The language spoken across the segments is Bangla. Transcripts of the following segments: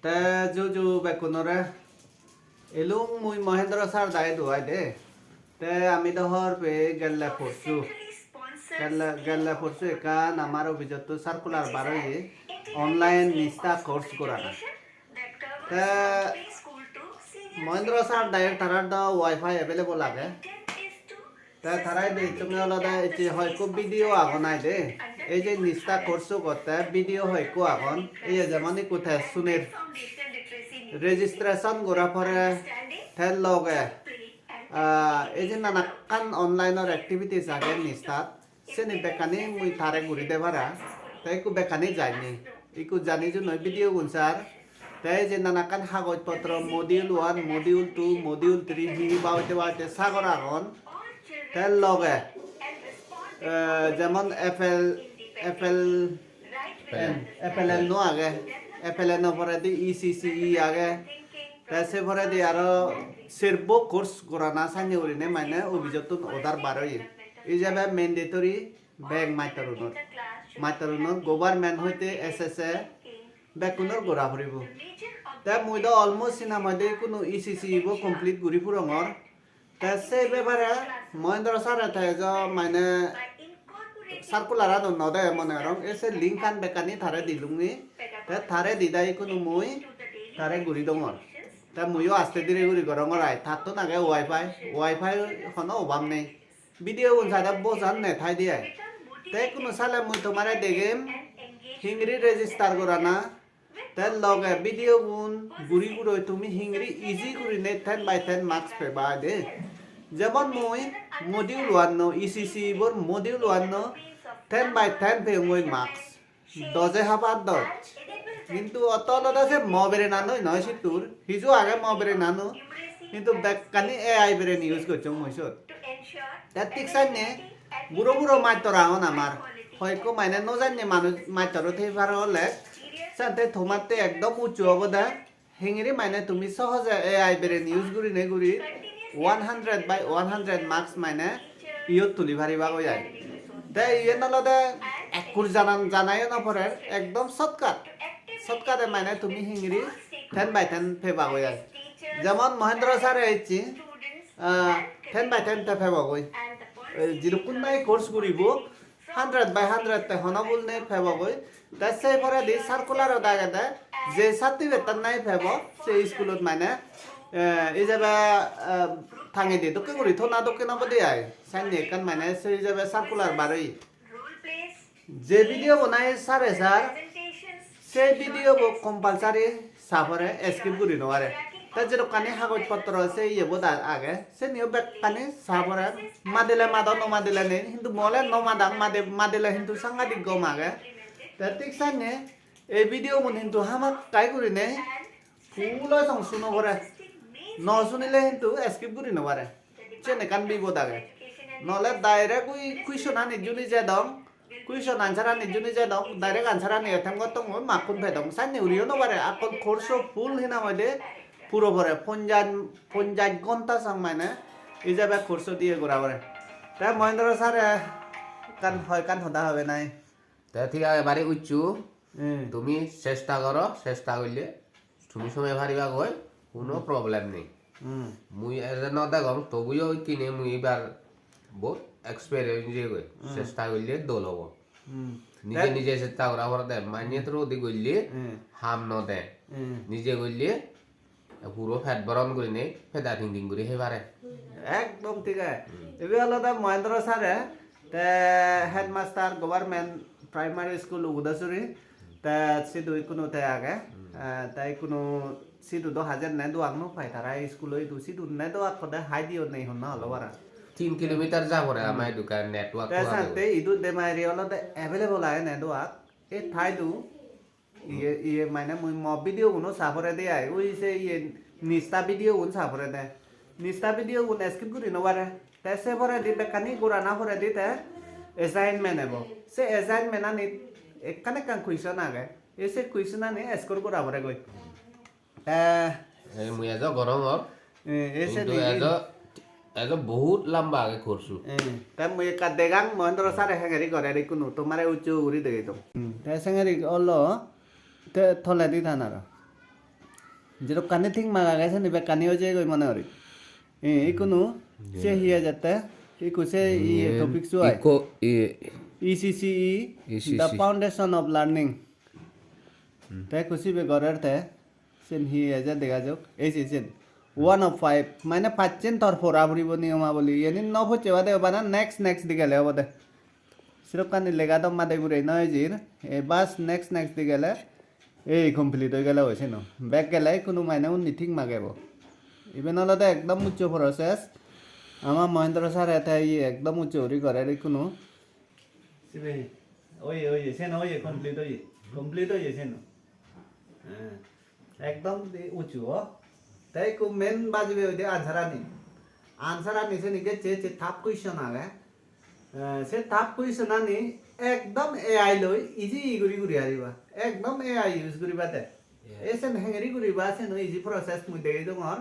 তে জুজু বেকুনরে এলুং মুই মহেন্দ্র স্যার দায় দুয়াই দে তে আমি দহর পে গেল্লা পড়ছু গেল্লা পড়ছু একান আমার অভিযোগ তো সার্কুলার বারোই অনলাইন নিস্তা কোর্স করা না তে মহেন্দ্র স্যার দায় তারার দা ওয়াইফাই অ্যাভেলেবল আগে তে তারাই দে তুমি আলাদা এটি হয়তো ভিডিও আগন আই দে এই যে নিস্তা কোর্স করতে ভিডিও হয়তো আগন এই যেমন কোথায় সুনের রেজিস্ট্রেশন করা পরে থেল লগে এই যে নানান অনলাইনের অ্যাক্টিভিটিস আগে নিস্তাত সেনি বেকানি মুই তারে ঘুরি দে ভাড়া তাই কু বেকানি যায়নি ইকু জানি যে নয় ভিডিও গুনসার তাই যে নানান কাগজপত্র মডিউল 1 মডিউল 2 মডিউল 3 হি বাউতে বাউতে সাগর আগন থেল লগে যেমন এফএল নো আগে এফএল পরে দি ইসিসি আগে তাছে পরে দি আরো সেরবো কোর্স করানা সানি ওরিনে মানে অভিযোগত ওদার বারোই এই যাবে ম্যান্ডেটরি ব্যাগ মাইতারুনর গভর্নমেন্ট হইতে এসএসএ বেকুনর গোরা ফুরিব তা মুই দ অলমোস্ট সিনা মধ্যে কোনো ইসিসি বো কমপ্লিট গুরি ফুরঙর তা সে ব্যাপারে মহেন্দ্র স্যার এতে মানে সার্কুলার আদন নদে মনে রং এসে লিঙ্ক খান বেকানি থারে দিলুংনি তা থারে দিদাই কোনো মুই তারে গুরি দঙর তা মুইও আস্তে ধীরে গুরি গরঙর আই থাকতো নাগে ওয়াইফাই হনো অভাব নেই ভিডিও গুন সাদা বসান নে ঠাই দিয়ে তাই কোনো সালে মুই তোমারে দেখেম হিংরি রেজিস্টার করা না তাই লগে ভিডিও গুন গুরি গুড়ো তুমি হিংরি ইজি গুরি নে 10 বাই 10 মার্কস পেবা দে যেমন মুই মডিউল 1 নো ইসিসি বর মডিউল 1 নো 10 বাই 10 পে মুই মার্কস দজে হাবার দজ কিন্তু অতলদা সে মবেরে নানো নয় সিতুর হিজু আগে মবেরে নানো কিন্তু বেকানি এআই ব্রেন ইউজ করছো মইসত তা ঠিক সাইনে বুড়ো বুড়ো মাইতরা হন আমার হয়তো মানে ন জানি মানুষ মাইতর থেবার হলে সাথে থমাতে একদম উঁচু অবদা হিংরি মানে তুমি সহজে এআই ব্রেন ইউজ করি নে গুরি 100 বাই 100 মার্কস মানে ইয়ত তুলি ভারিবা গৈ যায় তাই ইয়ে নলদে একুর জানাই না পরে একদম শর্টকাটে মানে তুমি হিংরি 10 বাই 10 ফেবা গৈ যায় যেমন মহেন্দ্র স্যার এইছি 10 বাই 10 তে ফেবা গৈ যেরকম নাই কোর্স করিব 100 বাই 100 তে হনবুল নে ফেবা গৈ তাই সেই পরে দি সার্কুলার দাগে যে ছাত্রী বেতন নাই ফেব সেই স্কুলত মানে এই যাবে থাঙে দিয়ে তোকে করি থো না তোকে না বদে আয় সাইনে কান মানে সেই যাবে সার্কুলার বারই যে ভিডিও বানাই সারে স্যার সেই ভিডিও কম্পালসারি সাফরে স্কিপ করি নয়ারে তা যেরকম কানে কাগজপত্র আছে ইয়ে বোধ আগে সে নিয়ে বেক কানে সাফরে মাদিলে মাদা ন মাদিলে নেই কিন্তু মলে ন মাদাং মাদিলে কিন্তু সাংঘাতিক গম আগে তা ঠিক সাইনে এই ভিডিও মন কিন্তু হামাক কাই করি নেই ফুল শুনো করে ন শুনিলে কিন্তু স্কিপ করি নবারে চেনে কান বিপদ আগে নহলে ডাইরেক্ট উই কুইশন আনি জুনি যে দং কুইশন আনসার আনি জুনি যে দং ডাইরেক্ট আনসার আনি এথাম গতং মাকুন ফে দং সাইনে উরিও নবারে আকল কোর্স ফুল হিনা মধ্যে পুরো ভরে পঞ্চাশ ঘন্টা সাং মানে এই যাবে কোর্স দিয়ে গোড়া করে তাই মহেন্দ্র স্যার কান হতা হবে নাই তা ঠিক আছে এবারে উচ্চু তুমি চেষ্টা করো চেষ্টা করলে তুমি সময় ভারিবা গৈ কোনো প্রবলেম নেই মুই এজন দেখম তবুও কিনে মুই এবার বহুত এক্সপেরিয়েন্স দিয়ে গৈ চেষ্টা করলে দোল হব নিজে নিজে চেষ্টা করা পরে দে মাইনে তোর ওদি করলে হাম ন দে নিজে করলে পুরো ফ্যাট বরণ করে নে ফেদা থিং করে হে পারে একদম ঠিক আছে এবার হলো মহেন্দ্র স্যারে হেডমাস্টার গভর্নমেন্ট প্রাইমারি স্কুল উদাসুরি তা সিধু কোনো তে আগে তাই কোনো সিধু তো হাজার নাই দোয়াক নো পাই তারা স্কুল তো সিধু নাই দোয়াক কদে হাই দিও নাই হন না হলো বারা 3 কিলোমিটার যাব রে আমার দোকান নেটওয়ার্ক তা সাথে ইদু দে মাইরি হলো তে अवेलेबल আয় না দোয়াক এ থাই দু ইয়ে মানে মুই ম ভিডিও গুনো সাফরে দে আই ওই সে ইয়ে নিস্তা ভিডিও গুন সাফরে দে নিস্তা ভিডিও গুন স্কিপ করি নবারে তা সে পরে দি বেকানি গোরা না পরে দি তে অ্যাসাইনমেন্ট এবো সে অ্যাসাইনমেন্ট আনি একখানে কান কুইশন আগে এসে কুইশন আনি স্কোর করা পরে গই মুই এজ গরমর এসে এজ বহুত লম্বা আগে করছু তা মুই কা দেগাং মহেন্দ্র স্যার হেঙ্গারি করে রে কোনো তোমারে উচ্চ উড়ি দেই তো তে সেঙ্গারি অলো তে থলে দি থানার Jeruk kani thing maga gaya seni be kani oje goi mana ori. Ikunu se hiya jata. Iku se topic suai. ECCE, the foundation of learning. Te kusi be gorer te. Sen hiya ja dega jok. Esi sen. 1 of 5. Maine 5 chen tor for abri boni oma boli. Yani no ho chewa de bana next digale obade. Sirop kani lega dom made gure no jir. Bas next digale. Complete হয়ে গেলে হয়েছে না ব্যাক গেলে কোনো মানে উনি ঠিক মাগাইব ইভেন হলে একদম উচ্চ প্রসেস আমার মহেন্দ্র স্যার এতে একদম উচ্চ হরি করে কোনো ওই সেন ওই কমপ্লিট হয়ে সেন একদম উঁচু তাই কো মেন বাজবে ওই আনসার আনি সে নিকে চে থাপ কুইশন আগে সে থাপ কুইশন আনি একদম এআই লই ইজি গুরি হারিবা একদম এআই ইউজ করিবা দে এসেন হেঙ্গরি করিবা সেন ইজি প্রসেস মুই দেই দঙর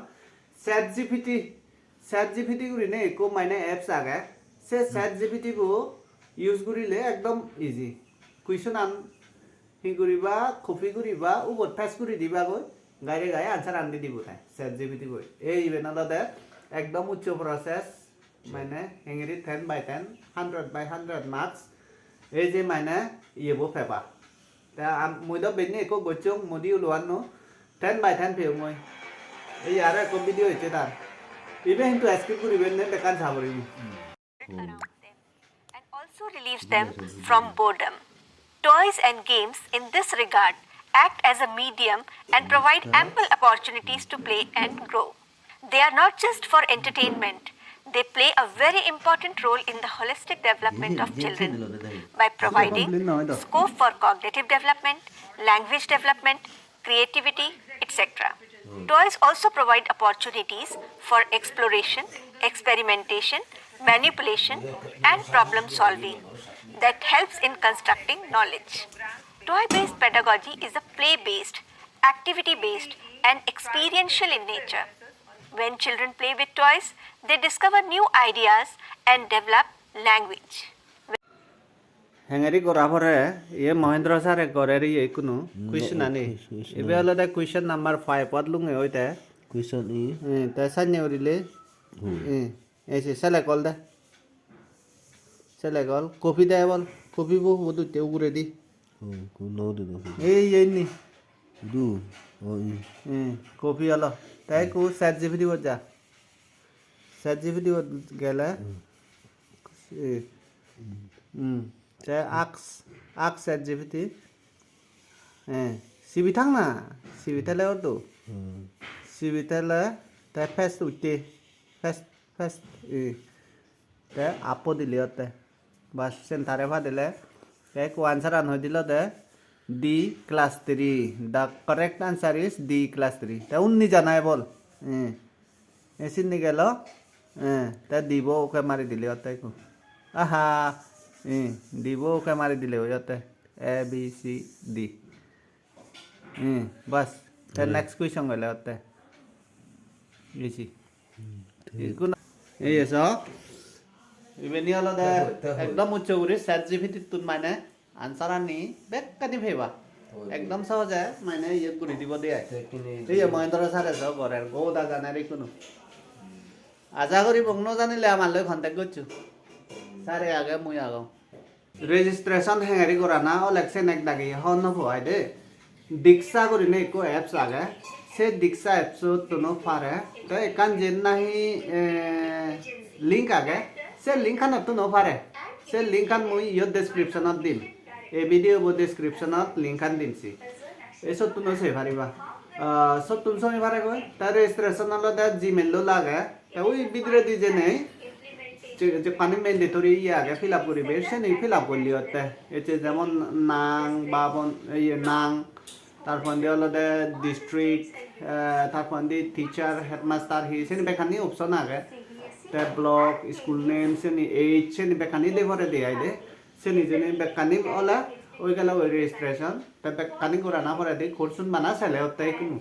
চ্যাট জিপিটি গুরি নে কো মাইনে অ্যাপস আগে সে চ্যাট জিপিটি বো ইউজ করিলে একদম ইজি কুইশন আন হি করিবা কপি করিবা উবত পেস্ট করি দিবা গই গায়ে আনসার আন দি দিব তাই চ্যাট জিপিটি গই এই ইভেন আলাদা একদম উচ্চ প্রসেস মানে হেঙ্গরি 10 বাই 10 100 বাই 100 মার্কস এই যে মানে ইয়েবো ফেবা তা মই দ বেনি কো গচং মডিউল 1 নো 10 বাই 10 ফেও মই এই আর এক ভিডিও হইছে তার ইবে কিন্তু স্ক্রিপ্ট করিবেন নে বেকার ছাবরি around them and also relieves them from boredom. Toys and games in this regard act as a medium and provide ample opportunities to play and grow. They are not just for entertainment. They play a very important role in the holistic development of children by providing scope for cognitive development, language development, creativity, etc. Toys also provide opportunities for exploration, experimentation, manipulation, and problem solving that helps in constructing knowledge. Toy-based pedagogy is a play-based, activity-based, and experiential in nature. When children play with toys, they discover new ideas and develop language. হেঙ্গেরি করা পরে ইয়ে মহেন্দ্র স্যারে করে ইয়ে কোনো কুইশন আনি এবে হলো দে কুইশন নাম্বার 5 পদ লুঙ্গে ওইতে Question E. তে সাইনে উরিলে এসে সেলে কল দে সেলে কল কপি দে বল কপি বো বদু তে উগুরে দি No, do এই নি do. Oh, কপি হলো তাই কো চ্যাট জিপিটি বল যা চ্যাট জিপিটি গেলে তে আক্স চ্যাট জিপিটি সিবি থাক না সিবি থালে ওর তো সিবি থালে তাই ফেস্ট উঠতে ফেস্ট তে আপো দিলে ওতে বাস সেন্টারে ভা দিলে তাই কো আনসার আন হয়ে দিল তে D class 3 the correct answer is D class 3 তা উন্নি জানায় বল এসিন নি গেল তা দিব ওকে মারি দিলে ওতে কো আহা দিব ওকে মারি দিলে ওতে A B C D বাস তা নেক্সট কোয়েশ্চন গেলে ওতে ইজি কোন এই এসো ইবেনি হলো দে একদম উচ্চ করে চ্যাট জিপিটি তুন মানে আনসার আনি বেকানি ফেবা একদম সহজে মানে ইয়ে করে দিব দিয়ে এই মহেন্দ্র স্যারে সব করে গোদা জানার কোনো আশা করি বং জানিলে আমার লগে কন্টাক্ট করছো স্যারে আগে মুই আগাও রেজিস্ট্রেশন হেঙ্গারি করা না ইলেকশন এক দাগি হন ভয় দে দীক্ষা করি নে কো অ্যাপস আগে সে দীক্ষা অ্যাপস তো ন পারে তো একান যেন নাহি লিংক আগে সে লিংক খান তো ন পারে সে লিংক খান মুই ইয়র ডেসক্রিপশনত দিম এই ভিডিও বো ডেসক্রিপশনত লিংক খান দিমছি এসব তো নসে পারিবা সব তুমি সমি পারে কই তার রেজিস্ট্রেশন হলো দা জিমেল লো লাগে তা ওই ভিতরে দি যে নেই যে পানি ম্যান্ডেটরি ইয়ে আগে ফিল আপ করিবে সে নেই ফিল আপ করলি হতে এতে যেমন নাং বাবন ইয়ে নাং তারপর দিয়ে হলো দে ডিস্ট্রিক্ট তারপর দিয়ে টিচার হেডমাস্টার হি সে বেখানি অপশন আগে তে ব্লক স্কুল নেম সে এইচ সে বেখানি দে ভরে দে আইদে সে নিজে বেখানি ওলা ওই গেল ওই রেজিস্ট্রেশন তে বেখানি করা না ভরে দে কোর্সুন মানা সেলে হতে কোনো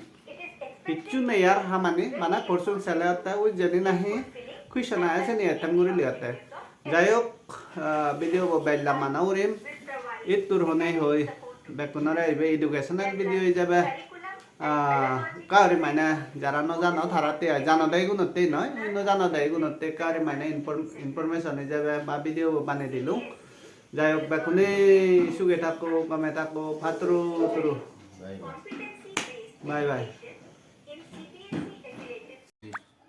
কিচ্ছু নেই আর হামানি মানা কোর্সুন সেলে হতে ওই যদি নাহি কুইশন আছে নি এতম করে লিয়াতে যাই হোক ভিডিও বাইলা মানা উরিম ইতুর হনে হই বেকুনারে আইবে এডুকেশনাল ভিডিও হয়ে যাবে কারি মানে যারা ন জানো তারা তে জানো দেয় গুণতে নয় ন জানো দেয় গুণতে কারি মানে ইনফরমেশন হিসাবে বা ভিডিও বানিয়ে দিলু যাই হোক বেকুনি সুগে থাকো গমে থাকো ফাতরু তুরু বাই বাই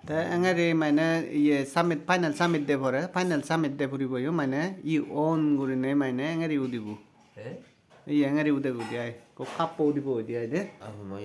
তে এঙারি মানে ইয়ে সামিট ফাইনাল সামিট দে ফুরিব ইউ মানে ই অন গুরিনে মানে এঙারি উদিবু ই এঙারি উদে গুদি আই কো কাপো উদিবো উদি আই দে aku mau